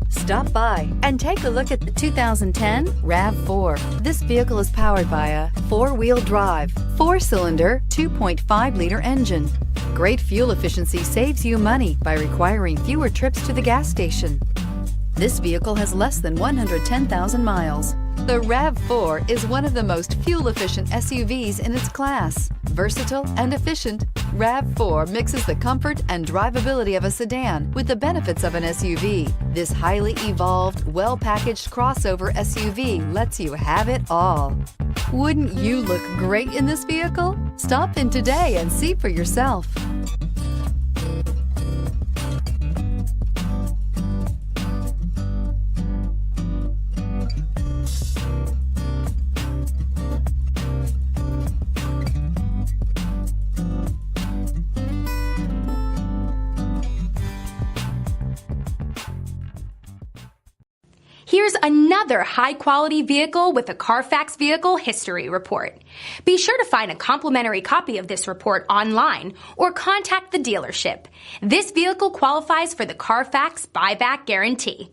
Stop by and take a look at the 2010 RAV4. This vehicle is powered by a 4-wheel drive, 4-cylinder, 2.5-liter engine. Great fuel efficiency saves you money by requiring fewer trips to the gas station. This vehicle has less than 110,000 miles. The RAV4 is one of the most fuel-efficient SUVs in its class. Versatile and efficient, RAV4 mixes the comfort and drivability of a sedan with the benefits of an SUV. This highly evolved, well-packaged crossover SUV lets you have it all. Wouldn't you look great in this vehicle? Stop in today and see for yourself. Here's another high-quality vehicle with a Carfax Vehicle History Report. Be sure to find a complimentary copy of this report online or contact the dealership. This vehicle qualifies for the Carfax Buyback Guarantee.